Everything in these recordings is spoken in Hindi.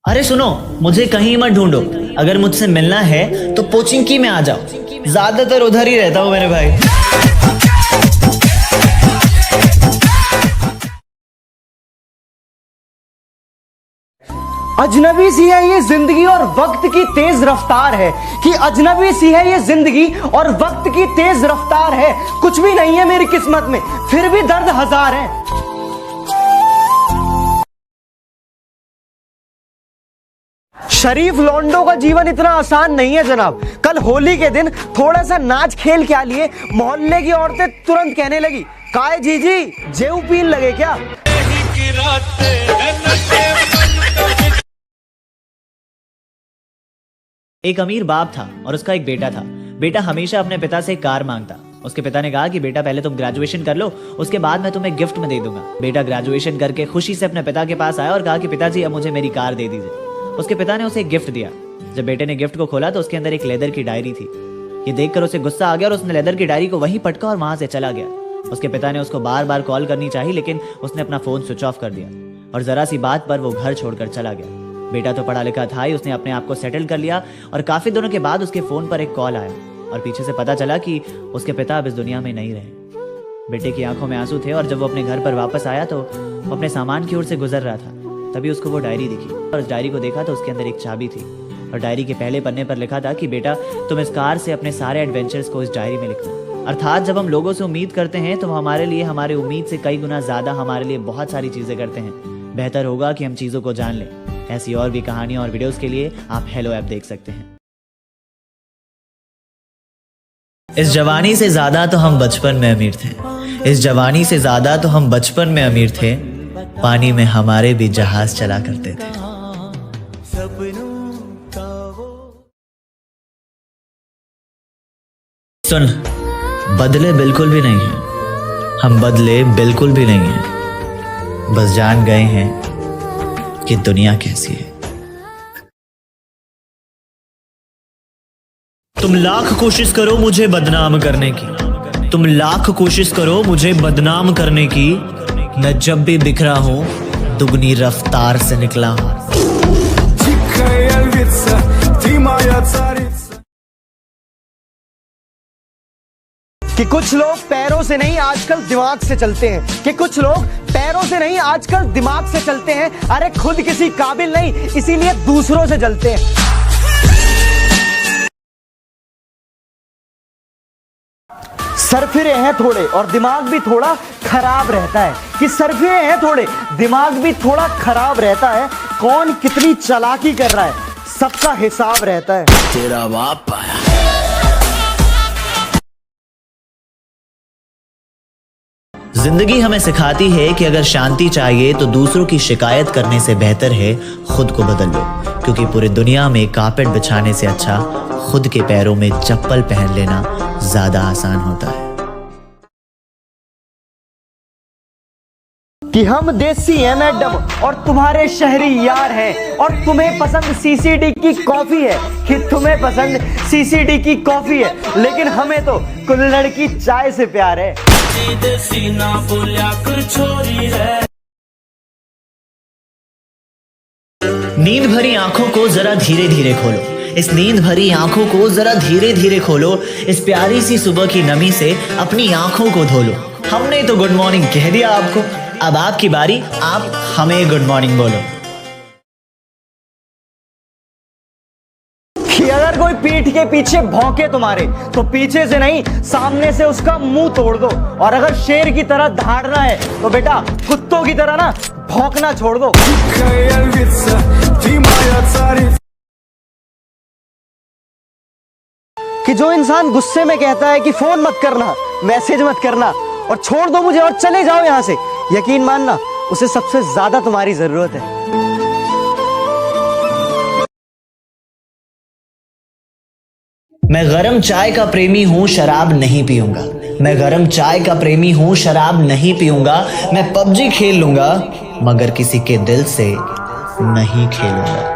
अरे सुनो, मुझे कहीं मत ढूंढो। अगर मुझसे मिलना है तो पोचिंकी में आ जाओ। ज्यादातर उधर ही रहता हूँ मेरे भाई। अजनबी सी है ये जिंदगी और वक्त की तेज रफ्तार है कि अजनबी सी है ये जिंदगी और वक्त की तेज रफ्तार है। कुछ भी नहीं है मेरी किस्मत में, फिर भी दर्द हजार है। शरीफ लौंडों का जीवन इतना आसान नहीं है जनाब। कल होली के दिन थोड़ा सा नाच खेल क्या लिए, मोहल्ले की औरतें तुरंत कहने लगी, काय जीजी जेऊ पीन लगे क्या। एक अमीर बाप था और उसका एक बेटा था। बेटा हमेशा अपने पिता से एक कार मांगता। उसके पिता ने कहा कि बेटा पहले तुम ग्रेजुएशन कर लो, उसके बाद मैं तुम्हें गिफ्ट में दे दूंगा। बेटा ग्रेजुएशन करके खुशी से अपने पिता के पास आया और कहा कि पिताजी अब मुझे मेरी कार दे दीजिए। उसके पिता ने उसे एक गिफ्ट दिया। जब बेटे ने गिफ्ट को खोला तो उसके अंदर एक लेदर की डायरी थी। ये देखकर उसे गुस्सा आ गया और उसने लेदर की डायरी को वहीं पटका और वहां से चला गया। उसके पिता ने उसको बार बार कॉल करनी चाहिए, लेकिन उसने अपना फोन स्विच ऑफ कर दिया और जरा सी बात पर वो घर छोड़कर चला गया। बेटा तो पढ़ा लिखा था ही, उसने अपने आप को सेटल कर लिया और काफी दिनों के बाद उसके फोन पर एक कॉल आया और पीछे से पता चला कि उसके पिता अब इस दुनिया में नहीं रहे। बेटे की आंखों में आंसू थे और जब वो अपने घर पर वापस आया तो वो अपने सामान की ओर से गुजर रहा था। तभी उसको वो डायरी दिखी और उस डायरी को देखा तो उसके अंदर एक चाबी थी और डायरी के पहले पन्ने पर लिखा था कि बेटा तुम इस कार से अपने सारे एडवेंचर्स को इस डायरी में लिखना। अर्थात जब हम लोगों से उम्मीद करते हैं तो हमारे लिए हमारे उम्मीद से कई गुना ज्यादा हमारे लिए बहुत सारी चीजें करते हैं। बेहतर होगा कि हम चीजों को जान लें। ऐसी और भी कहानियां और वीडियोस के लिए आप हेलो ऐप देख सकते हैं। इस जवानी से ज्यादा तो हम बचपन में अमीर थे। इस जवानी से ज्यादा तो हम बचपन में अमीर थे। पानी में हमारे भी जहाज चला करते थे। सुन, बदले बिल्कुल भी नहीं है। हम बदले बिल्कुल भी नहीं है। बस जान गए हैं कि दुनिया कैसी है। तुम लाख कोशिश करो मुझे बदनाम करने की। तुम लाख कोशिश करो मुझे बदनाम करने की। मैं जब भी बिखरा हूं दुगनी रफ्तार से निकला हूं। कि कुछ लोग पैरों से नहीं आजकल दिमाग से चलते हैं, कि कुछ लोग पैरों से नहीं आजकल दिमाग से चलते हैं। अरे खुद किसी काबिल नहीं इसीलिए दूसरों से जलते हैं। सरफिरे हैं थोड़े और दिमाग भी थोड़ा खराब रहता है, कि सरफिरे हैं थोड़े दिमाग भी थोड़ा खराब रहता है। कौन कितनी चालाकी कर रहा है सबका हिसाब रहता है। तेरा बाप आया। जिंदगी हमें सिखाती है कि अगर शांति चाहिए तो दूसरों की शिकायत करने से बेहतर है खुद को बदल लो, क्योंकि पूरी दुनिया में कारपेट बिछाने से अच्छा खुद के पैरों में चप्पल पहन लेना ज्यादा आसान होता है। कि हम देसी हैं मैडम और तुम्हारे शहरी यार हैं, और तुम्हें पसंद सीसीडी की कॉफी है, कि तुम्हें पसंद सीसीडी की कॉफी है, लेकिन हमें तो कुल्हड़ की चाय से प्यार है। देसी ना बोलिया कर छोरी है। नींद भरी आंखों को जरा धीरे धीरे खोलो। इस नींद भरी आंखों को जरा धीरे धीरे खोलो। इस प्यारी सी सुबह की नमी से अपनी आंखों को धो लो। हमने तो गुड मॉर्निंग कह दिया आपको, अब आपकी बारी, आप हमें गुड मॉर्निंग बोलो। कि अगर कोई पीठ के पीछे भौंके तुम्हारे तो पीछे से नहीं सामने से उसका मुंह तोड़ दो, और अगर शेर की तरह दहाड़ना है तो बेटा कुत्तों की तरह ना भौंकना छोड़ दो। कि जो इंसान गुस्से में कहता है कि फोन मत करना, मैसेज मत करना और छोड़ दो मुझे और चले जाओ यहां से, यकीन मानना उसे सबसे ज्यादा तुम्हारी जरूरत है। मैं गरम चाय का प्रेमी हूं, शराब नहीं पीऊंगा। मैं गरम चाय का प्रेमी हूं, शराब नहीं पीऊंगा। मैं पबजी खेल लूंगा मगर किसी के दिल से नहीं खेलूंगा।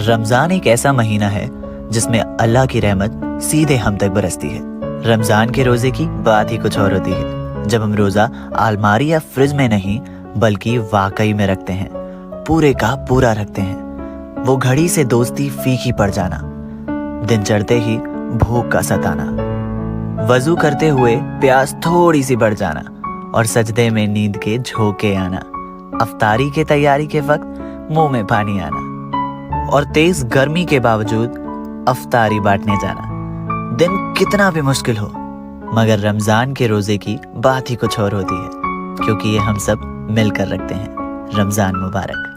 रमजान एक ऐसा महीना है जिसमें अल्लाह की रहमत सीधे हम तक बरसती है। रमजान के रोजे की बात ही कुछ और होती है, जब हम रोजा अलमारी या फ्रिज में नहीं बल्कि वाकई में रखते हैं, पूरे का पूरा रखते हैं। वो घड़ी से दोस्ती फीकी पड़ जाना, दिन चढ़ते ही भूख का सताना, वजू करते हुए प्यास थोड़ी सी बढ़ जाना और सजदे में नींद के झोंके आना, अफ्तारी के तैयारी के वक्त मुंह में पानी आना और तेज गर्मी के बावजूद अफ्तारी बांटने जाना। दिन कितना भी मुश्किल हो, मगर रमजान के रोजे की बात ही कुछ और होती है, क्योंकि ये हम सब मिलकर रखते हैं। रमजान मुबारक।